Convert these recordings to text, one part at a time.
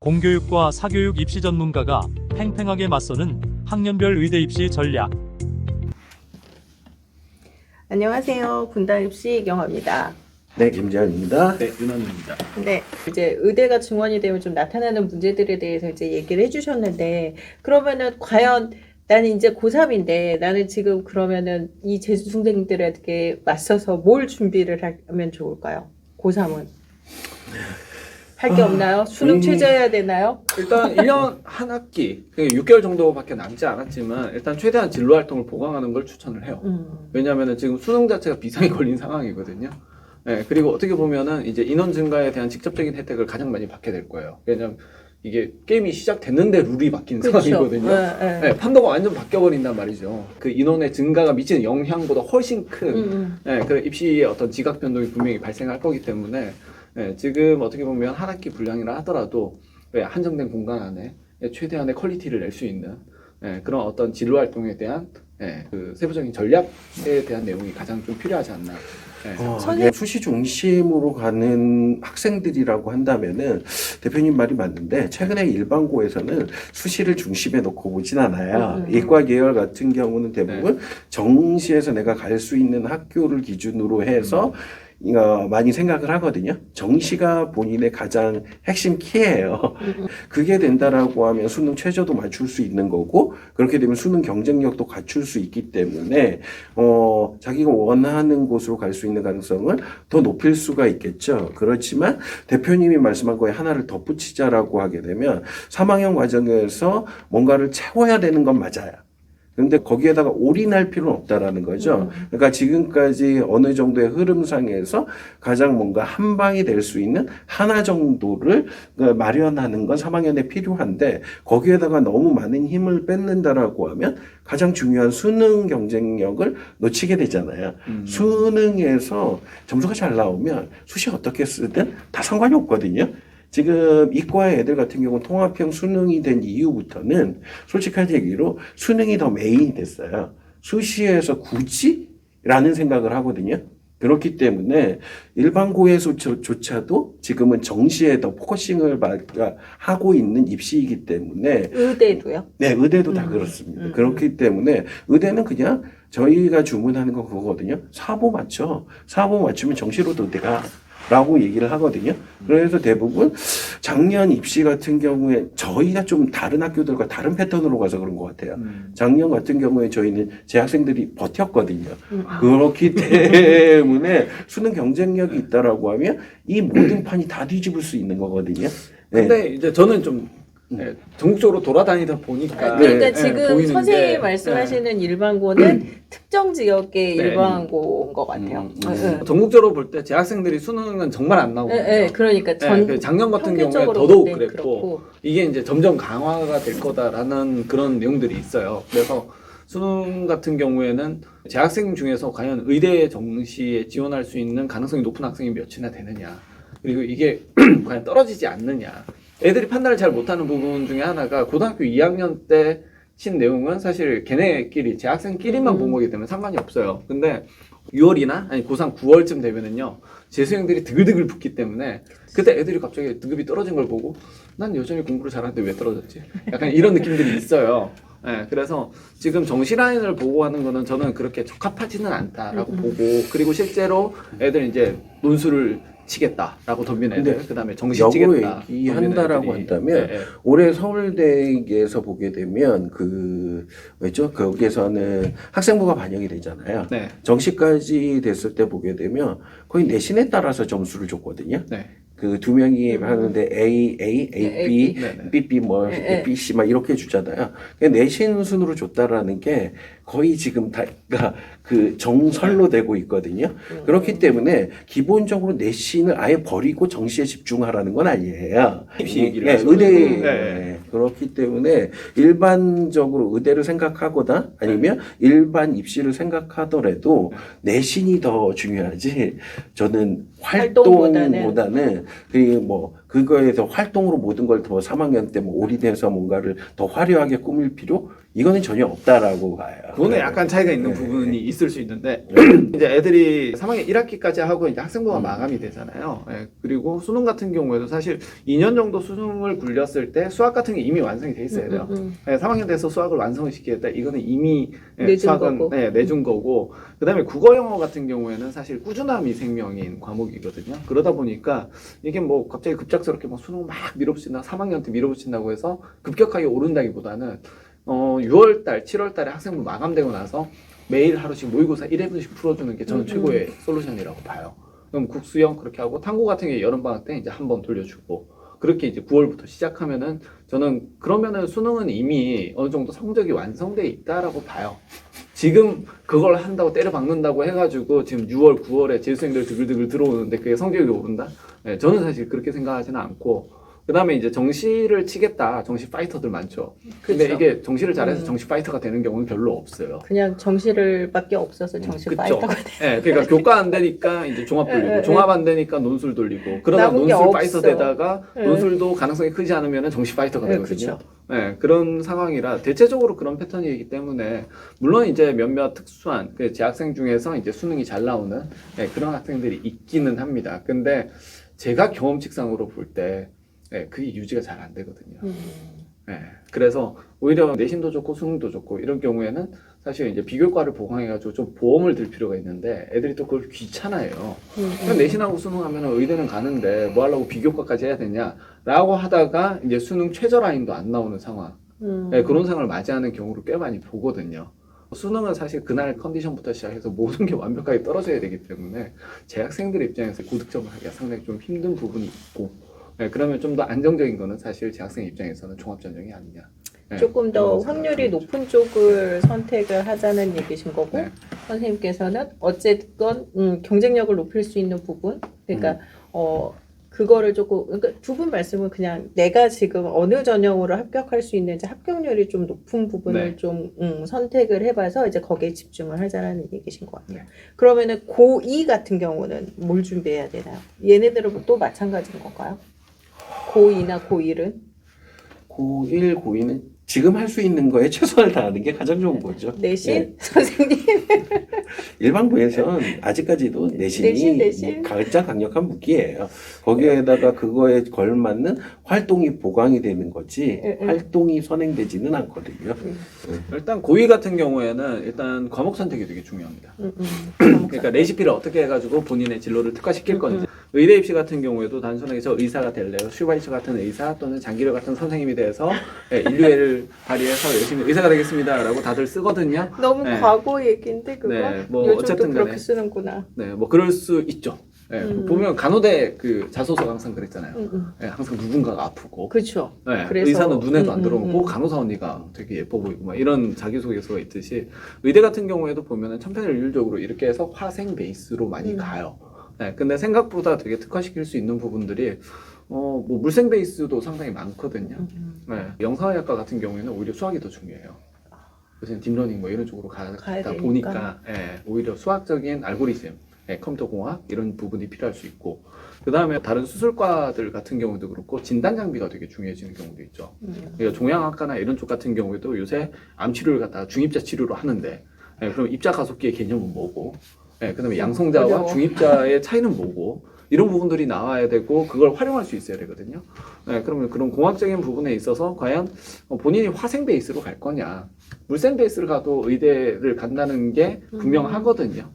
공교육과 사교육 입시 전문가가 팽팽하게 맞서는 학년별 의대 입시 전략. 안녕하세요. 군단입시 이경화입니다. 네, 김재현입니다. 네, 윤원입니다. 네, 이제 의대가 중원이 되면 좀 나타나는 문제들에 대해서 이제 얘기를 해주셨는데, 그러면은 과연 나는 이제 고3인데 나는 지금 그러면은 이 재수생들에게 맞서서 뭘 준비를 하면 좋을까요? 고3은 할 게 없나요? 수능 최저해야 되나요? 일단 1년 한 학기, 6개월 정도밖에 남지 않았지만 일단 최대한 진로 활동을 보강하는 걸 추천을 해요. 왜냐하면 지금 수능 자체가 비상이 걸린 상황이거든요. 네, 그리고 어떻게 보면은 이제 인원 증가에 대한 직접적인 혜택을 가장 많이 받게 될 거예요. 왜냐면 이게 게임이 시작됐는데 룰이 바뀐 그렇죠. 상황이거든요. 네. 네, 판도가 완전 바뀌어버린단 말이죠. 그 인원의 증가가 미치는 영향보다 훨씬 큰 네, 그 입시의 어떤 지각 변동이 분명히 발생할 거기 때문에 네, 지금 어떻게 보면 한 학기 분량이라 하더라도 한정된 공간 안에 최대한의 퀄리티를 낼 수 있는 그런 어떤 진로 활동에 대한 그 세부적인 전략에 대한 내용이 가장 좀 필요하지 않나. 이게 수시 중심으로 가는 학생들이라고 한다면은 대표님 말이 맞는데 최근에 일반고에서는 수시를 중심에 놓고 보진 않아요. 이과 계열 같은 경우는 대부분 정시에서 내가 갈 수 있는 학교를 기준으로 해서 많이 생각을 하거든요. 정시가 본인의 가장 핵심 키예요. 그게 된다라고 하면 수능 최저도 맞출 수 있는 거고, 그렇게 되면 수능 경쟁력도 갖출 수 있기 때문에 자기가 원하는 곳으로 갈 수 있는 가능성을 더 높일 수가 있겠죠. 그렇지만 대표님이 말씀한 거에 하나를 덧붙이자라고 하게 되면 3학년 과정에서 뭔가를 채워야 되는 건 맞아요. 근데 거기에다가 올인할 필요는 없다라는 거죠. 그러니까 지금까지 어느 정도의 흐름상에서 가장 뭔가 한 방이 될 수 있는 하나 정도를 마련하는 건 3학년에 필요한데, 거기에다가 너무 많은 힘을 뺏는다라고 하면 가장 중요한 수능 경쟁력을 놓치게 되잖아요. 수능에서 점수가 잘 나오면 수시 어떻게 쓰든 다 상관이 없거든요. 지금 이과의 애들 같은 경우는 통합형 수능이 된 이후부터는 솔직한 얘기로 수능이 더 메인이 됐어요. 수시에서 굳이? 라는 생각을 하거든요. 그렇기 때문에 일반고에서조차도 지금은 정시에 더 포커싱을 하고 있는 입시이기 때문에. 의대도요? 네, 의대도 다 그렇습니다. 그렇기 때문에 의대는 그냥 저희가 주문하는 건 그거거든요. 사보 맞춰. 사보 맞추면 정시로도 의대가 라고 얘기를 하거든요. 그래서 대부분 작년 입시 같은 경우에 저희가 좀 다른 학교들과 다른 패턴으로 가서 그런 것 같아요. 작년 같은 경우에 저희는 재학생들이 버텼거든요. 그렇기 때문에 수능 경쟁력이 있다라고 하면 이 모든 판이 다 뒤집을 수 있는 거거든요. 근데 이제 저는 좀 전국적으로 돌아다니다 보니까 그러니까 지금 보이는 선생님이 게, 말씀하시는 일반고는 특정 지역의 일반고인 것 같아요. 전국적으로 볼 때 재학생들이 수능은 정말 안 나오거든요. 그러니까 작년 같은 경우에 평균적으로 더더욱 볼 땐 그랬고, 그렇고. 이게 이제 점점 강화가 될 거다라는 그런 내용들이 있어요. 그래서 수능 같은 경우에는 재학생 중에서 과연 의대 정시에 지원할 수 있는 가능성이 높은 학생이 몇이나 되느냐, 그리고 이게 과연 떨어지지 않느냐. 애들이 판단을 잘 못하는 부분 중에 하나가 고등학교 2학년 때 친 내용은 사실 걔네끼리 재학생끼리만 본 거기 때문에 상관이 없어요. 근데 6월이나 아니 고3 9월쯤 되면은요, 재수생들이 드글드글 붙기 때문에 그때 애들이 갑자기 등급이 떨어진 걸 보고 난 여전히 공부를 잘하는데 왜 떨어졌지? 약간 이런 느낌들이 있어요. 네, 그래서 지금 정시 라인을 보고 하는 거는 저는 그렇게 적합하지는 않다라고 보고, 그리고 실제로 애들 이제 논술을 치겠다라고 덤빈 애들, 그 다음에 정시 역으로 치겠다 얘기한다라고 한다면 올해 서울대에서 보게 되면 왜죠? 거기에서는 학생부가 반영이 되잖아요. 네. 정시까지 됐을 때 보게 되면 거의 내신에 따라서 점수를 줬거든요. 네. 그 두 명이 하는데 A, B, 네네. B, B, C 막 이렇게 주잖아요. 내신 순으로 줬다라는 게 거의 지금 다 그 정설로 되고 있거든요. 그렇기 때문에 기본적으로 내신을 아예 버리고 정시에 집중하라는 건 아니에요. 입시 얘기를 의대. 그렇기 때문에 일반적으로 의대를 생각하거나 아니면 일반 입시를 생각하더라도 내신이 더 중요하지. 저는 활동보다는 그 그거에서 활동으로 모든 걸 더 3학년 때 뭐 올인해서 뭔가를 더 화려하게 꾸밀 필요? 이거는 전혀 없다라고 봐요. 그거는 약간 차이가 있는 네. 부분이 있을 수 있는데 이제 애들이 3학년 1학기까지 하고 이제 학생부가 마감이 되잖아요. 예, 그리고 수능 같은 경우에도 사실 2년 정도 수능을 굴렸을 때 수학 같은 게 이미 완성이 돼 있어야 돼요. 3학년 돼서 수학을 완성을 시키겠다. 이거는 이미 내준 수학은 거고. 내준 거고. 그다음에 국어 영어 같은 경우에는 사실 꾸준함이 생명인 과목이거든요. 그러다 보니까 이게 뭐 갑자기 급작스럽게 막 수능 막 밀어붙인다, 3학년 때 밀어붙인다고 해서 급격하게 오른다기보다는 6월달, 7월달에 학생부 마감되고 나서 매일 하루씩 모의고사 1회분씩 풀어주는 게 저는 최고의 솔루션이라고 봐요. 그럼 국수형 그렇게 하고 탐구 같은 게 여름방학 때 이제 한번 돌려주고 그렇게 이제 9월부터 시작하면은 저는 그러면은 수능은 이미 어느 정도 성적이 완성돼 있다라고 봐요. 지금 그걸 한다고 때려 박는다고 해가지고 지금 6월, 9월에 재수생들 드글드글 들어오는데 그게 성적이 오른다? 네, 저는 사실 그렇게 생각하지는 않고 그 다음에 이제 정시를 치겠다. 정시 파이터들 많죠. 근데 그쵸. 이게 정시를 잘해서 정시 파이터가 되는 경우는 별로 없어요. 그냥 정시를 밖에 없어서 정시 그쵸. 파이터가 네, 그러니까 교과 안 되니까 이제 종합 돌리고, 종합 안 되니까 논술 돌리고, 그러다 남은 게 논술 없어. 파이터 되다가 네. 논술도 가능성이 크지 않으면 정시 파이터가 네, 되거든요. 그쵸. 네, 그런 상황이라 대체적으로 그런 패턴이기 때문에 물론 이제 몇몇 특수한 그 재학생 중에서 이제 수능이 잘 나오는 그런 학생들이 있기는 합니다. 근데 제가 경험칙상으로 볼 때 그게 유지가 잘 안 되거든요. 네, 그래서 오히려 내신도 좋고 수능도 좋고 이런 경우에는 사실 이제 비교과를 보강해가지고 좀 보험을 들 필요가 있는데 애들이 또 그걸 귀찮아해요. 그냥 내신하고 수능하면 의대는 가는데 뭐 하려고 비교과까지 해야 되냐라고 하다가 이제 수능 최저 라인도 안 나오는 상황. 네, 그런 상황을 맞이하는 경우를 꽤 많이 보거든요. 수능은 사실 그날 컨디션부터 시작해서 모든 게 완벽하게 떨어져야 되기 때문에 재학생들 입장에서 고득점을 하기가 상당히 좀 힘든 부분이 있고 네, 그러면 좀 더 안정적인 거는 사실 재학생 입장에서는 종합전형이 아니냐. 네, 조금 더 그런 확률이 생각이 들죠. 높은 쪽을 선택을 하자는 얘기신 거고 네. 선생님께서는 어쨌든 경쟁력을 높일 수 있는 부분 그러니까 그거를 조금 그러니까 두 분 말씀은 그냥 내가 지금 어느 전형으로 합격할 수 있는지 합격률이 좀 높은 부분을 네. 좀 선택을 해봐서 이제 거기에 집중을 하자라는 얘기신 것 같아요. 네. 그러면은 고2 같은 경우는 뭘 준비해야 되나요? 얘네들은 또 마찬가지인 건가요? 고2나 고1은? 고1, 고2는 지금 할 수 있는 거에 최선을 다하는 게 가장 좋은 거죠. 내신? 예. 선생님? 일반부에서는 아직까지도 내신이 내신. 가장 강력한 무기예요. 거기에다가 그거에 걸맞는 활동이 보강이 되는 거지 활동이 선행되지는 않거든요. 일단 고2 같은 경우에는 일단 과목 선택이 되게 중요합니다. 그러니까 레시피를 어떻게 해가지고 본인의 진로를 특화시킬 건지. 의대 입시 같은 경우에도 단순하게 저 의사가 될래요. 슈바이처 같은 의사 또는 장기료 같은 선생님이 돼서 인류애를 발휘해서 열심히 의사가 되겠습니다라고 다들 쓰거든요. 너무 네. 과거 얘기인데 그거 네, 뭐 요즘도 어쨌든 그렇게 간에. 쓰는구나. 네, 뭐 그럴 수 있죠. 네, 보면 간호대 그 자소서 항상 그랬잖아요. 네, 항상 누군가가 아프고. 그렇죠. 네, 그래서 의사는 눈에도 안 들어오고 간호사 언니가 되게 예뻐 보이고 막 이런 자기소개서가 있듯이 의대 같은 경우에도 보면은 천편일률적으로 이렇게 해서 화생 베이스로 많이 가요. 네, 근데 생각보다 되게 특화시킬 수 있는 부분들이 뭐 물생 베이스도 상당히 많거든요. 네, 영상의학과 같은 경우에는 오히려 수학이 더 중요해요. 요새 딥러닝 뭐 이런 쪽으로 가야 가다 되니까. 보니까 오히려 수학적인 알고리즘, 컴퓨터 공학 이런 부분이 필요할 수 있고 그 다음에 다른 수술과들 같은 경우도 그렇고 진단 장비가 되게 중요해지는 경우도 있죠. 그러니까 종양학과나 이런 쪽 같은 경우에도 요새 암 치료를 갖다가 중입자 치료로 하는데 그럼 입자 가속기의 개념은 뭐고 그다음에 양성자와 어려워. 중입자의 차이는 뭐고 이런 부분들이 나와야 되고 그걸 활용할 수 있어야 되거든요. 그러면 그런 공학적인 부분에 있어서 과연 본인이 화생 베이스로 갈 거냐 물생 베이스를 가도 의대를 간다는 게 분명하거든요.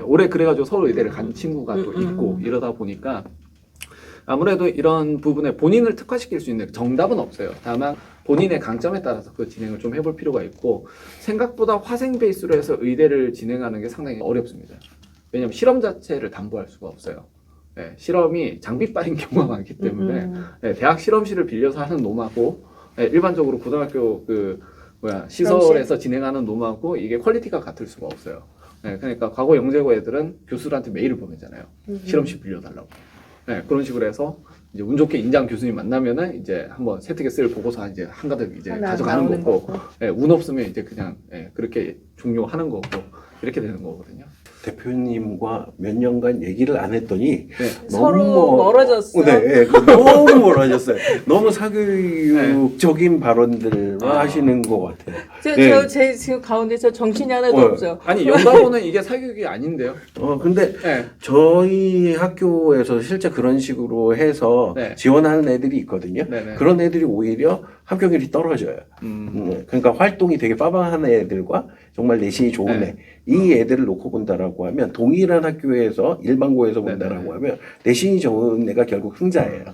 올해 그래가지고 서울 의대를 간 친구가 또 있고 이러다 보니까 아무래도 이런 부분에 본인을 특화시킬 수 있는 정답은 없어요. 다만 본인의 강점에 따라서 그 진행을 좀 해볼 필요가 있고 생각보다 화생 베이스로 해서 의대를 진행하는 게 상당히 어렵습니다. 왜냐하면 실험 자체를 담보할 수가 없어요. 실험이 장비빨인 경우가 많기 때문에 대학 실험실을 빌려서 하는 놈하고 일반적으로 고등학교 시설에서 진행하는 놈하고 이게 퀄리티가 같을 수가 없어요. 그러니까 과거 영재고 애들은 교수들한테 메일을 보내잖아요. 실험실 빌려달라고. 그런 식으로 해서 이제 운 좋게 인장 교수님 만나면은 이제 한번 세트게스를 보고서 이제 한가득 이제 가져가는 거고, 운 없으면 이제 그냥 그렇게 종료하는 거고 이렇게 되는 거거든요. 대표님과 몇 년간 얘기를 안 했더니 네. 서로 멀어졌어. 네, 너무 멀어졌어요. 너무 사교육적인 발언들을 하시는 것 같아요. 제 지금 가운데서 정신이 하나도 없어요. 아니 연가고는 이게 사교육이 아닌데요. 근데 네. 저희 학교에서 실제 그런 식으로 해서 네. 지원하는 애들이 있거든요. 네네. 그런 애들이 오히려 합격률이 떨어져요. 그러니까 활동이 되게 빠방한 애들과 정말 내신이 좋은 네. 이 애들을 놓고 본다라고 하면 동일한 학교에서 일반고에서 본다라고 하면 내신이 좋은 애가 결국 승자예요.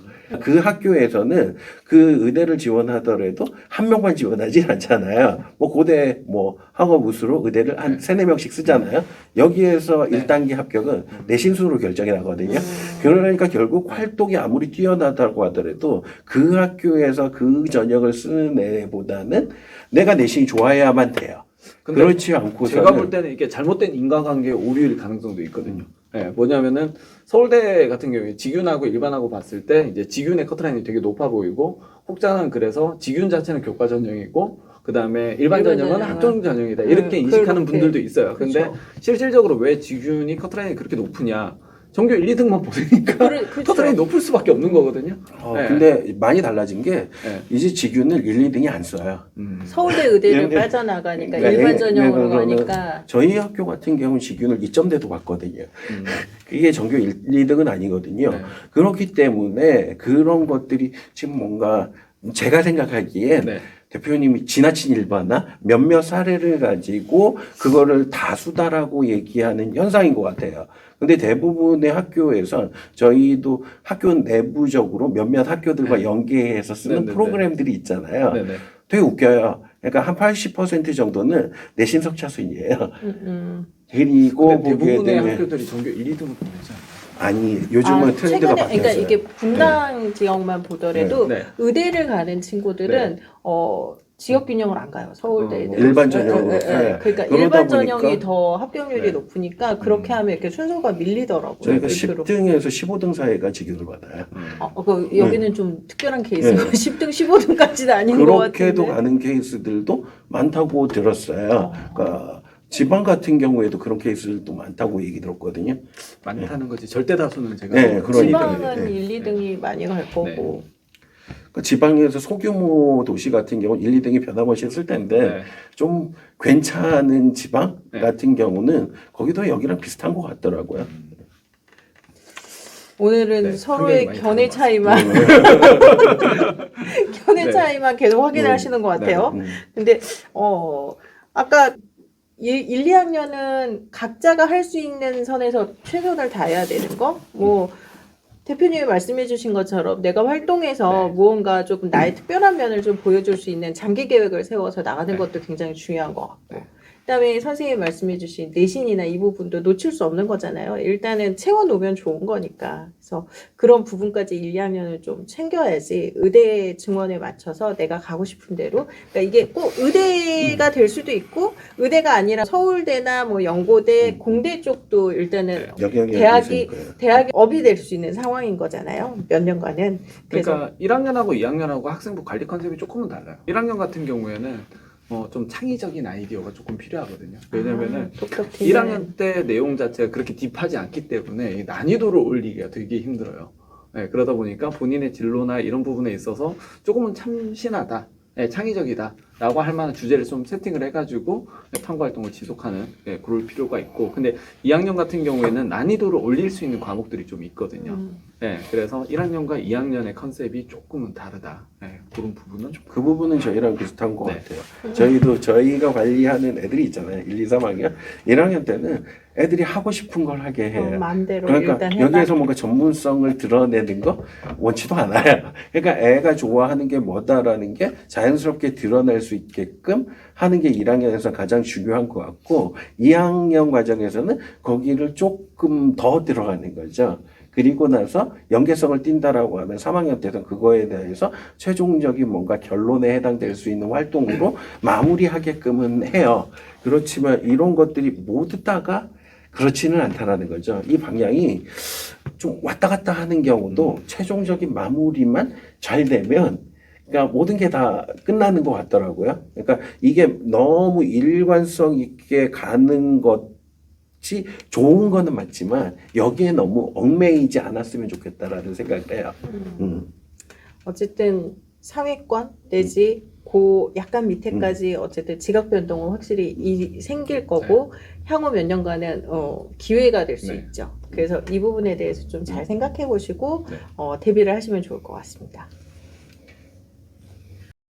그 학교에서는 그 의대를 지원하더라도 한 명만 지원하지 않잖아요. 뭐 고대 뭐 학업 우수로 의대를 한 3-4명씩 쓰잖아요. 여기에서 1단계 합격은 내신 수로 결정이 나거든요. 그러니까 결국 활동이 아무리 뛰어나다고 하더라도 그 학교에서 그 전형을 쓰는 애보다는 내가 내신이 좋아야만 돼요. 근데 그렇지 않고서는 제가 볼 때는 이게 잘못된 인과관계 오류일 가능성도 있거든요. 네, 뭐냐면은 서울대 같은 경우에 직윤하고 일반하고 봤을 때 이제 직윤의 커트라인이 되게 높아 보이고 혹자는 그래서 직윤 자체는 교과 전형이고 그 다음에 일반 전형은 학종 전형이다 이렇게 인식하는 분들도 있어요. 근데 그렇죠. 실질적으로 왜 직윤이 커트라인이 그렇게 높으냐? 전교 1, 2등만 보니까 그렇죠. 커트라인이 높을 수밖에 없는 거거든요. 네. 근데 많이 달라진 게 네. 이제 직윤을 1, 2등이 안 써요. 서울대 의대를 네. 빠져나가니까 네. 일반 네. 전형으로 네. 가니까 저희 학교 같은 경우는 직윤을 2점대도 봤거든요. 그게 전교 1, 2등은 아니거든요. 네. 그렇기 때문에 그런 것들이 지금 뭔가 제가 생각하기엔 네. 대표님이 지나친 일반화 몇몇 사례를 가지고 그거를 다수다라고 얘기하는 현상인 것 같아요. 근데 대부분의 학교에선 저희도 학교 내부적으로 몇몇 학교들과 연계해서 쓰는 네네네. 프로그램들이 있잖아요. 네네. 되게 웃겨요. 그러니까 한 80% 정도는 내신 석차수이에요. 그리고 근데 보게 대부분의 되면 학교들이 전교 1, 2등을 보내지 않아요. 아니 요즘은 트렌드가 최근에 바뀌었어요. 그러니까 이게 분당 지역만 보더라도 네. 네. 의대를 가는 친구들은 지역 균형을 안 가요. 서울대 일반 전형으로. 네. 그러니까 그러다 일반 보니까 전형이 더 합격률이 네. 높으니까 그렇게 하면 이렇게 순서가 밀리더라고요. 저희가 밑으로. 10등에서 15등 사이가 직윤을 받아요. 여기는 좀 특별한 케이스예요. 10등, 15등까지는 아닌 것 그렇게도 같은데. 가는 케이스들도 많다고 들었어요. 그러니까 지방 같은 경우에도 그런 케이스들도 많다고 얘기 들었거든요. 많다는 거지. 절대 다수는 제가 네, 그러니까. 지방은 네. 1, 2등이 많이 갈 거고. 그러니까 지방에서 소규모 도시 같은 경우 1, 2등이 변함없이 쓸 텐데 네. 좀 괜찮은 지방 네. 같은 경우는 거기도 여기랑 비슷한 것 같더라고요. 오늘은 네, 서로의 환경이 많이 견해 다른 차이만 견해 네. 차이만 계속 확인하시는 것 같아요. 근데 아까 1, 2학년은 각자가 할 수 있는 선에서 최선을 다해야 되는 거? 뭐 대표님이 말씀해 주신 것처럼 내가 활동해서 네. 무언가 조금 나의 특별한 면을 좀 보여줄 수 있는 장기 계획을 세워서 나가는 네. 것도 굉장히 중요한 것 같고 네. 그다음에 선생님이 말씀해 주신 내신이나 이 부분도 놓칠 수 없는 거잖아요. 일단은 채워놓으면 좋은 거니까. 그래서 그런 부분까지 1, 2학년을 좀 챙겨야지 의대 증원에 맞춰서 내가 가고 싶은 대로. 그러니까 이게 꼭 의대가 될 수도 있고 의대가 아니라 서울대나 뭐 연고대, 공대 쪽도 일단은 대학이 업이 될 수 있는 상황인 거잖아요. 몇 년간은. 그러니까 1학년하고 2학년하고 학생부 관리 컨셉이 조금은 달라요. 1학년 같은 경우에는 좀 창의적인 아이디어가 조금 필요하거든요. 왜냐면은 1학년 때 내용 자체가 그렇게 딥하지 않기 때문에 난이도를 올리기가 되게 힘들어요. 네, 그러다 보니까 본인의 진로나 이런 부분에 있어서 조금은 참신하다, 네, 창의적이다 라고 할 만한 주제를 좀 세팅을 해가지고 탐구 활동을 지속하는 그럴 필요가 있고, 근데 2학년 같은 경우에는 난이도를 올릴 수 있는 과목들이 좀 있거든요. 네, 그래서 1학년과 2학년의 컨셉이 조금은 다르다. 네, 그런 부분은 그 부분은 저희랑 비슷한 것 네. 같아요. 저희가 관리하는 애들이 있잖아요. 1, 2, 3학년. 1학년 때는 애들이 하고 싶은 걸 하게 해요. 마음대로 그러니까 일단 해봐. 여기에서 뭔가 전문성을 드러내는 거 원치도 않아요. 그러니까 애가 좋아하는 게 뭐다라는 게 자연스럽게 드러날 수 있게끔 하는 게 1학년에서 가장 중요한 것 같고 2학년 과정에서는 거기를 조금 더 들어가는 거죠. 그리고 나서 연계성을 띈다라고 하면 3학년 때는 그거에 대해서 최종적인 뭔가 결론에 해당될 수 있는 활동으로 마무리하게끔은 해요. 그렇지만 이런 것들이 모두 다가 그렇지는 않다라는 거죠. 이 방향이 좀 왔다 갔다 하는 경우도 최종적인 마무리만 잘 되면 그러니까 모든 게 다 끝나는 것 같더라고요. 그러니까 이게 너무 일관성 있게 가는 것 같이 좋은 거는 맞지만 여기에 너무 얽매이지 않았으면 좋겠다라는 생각을 해요. 어쨌든 상위권 내지 고 약간 밑에까지 어쨌든 지각 변동은 확실히 생길 거고 향후 몇 년간은 기회가 될 수 네. 있죠. 그래서 이 부분에 대해서 좀 잘 생각해 보시고 네. 대비를 하시면 좋을 것 같습니다.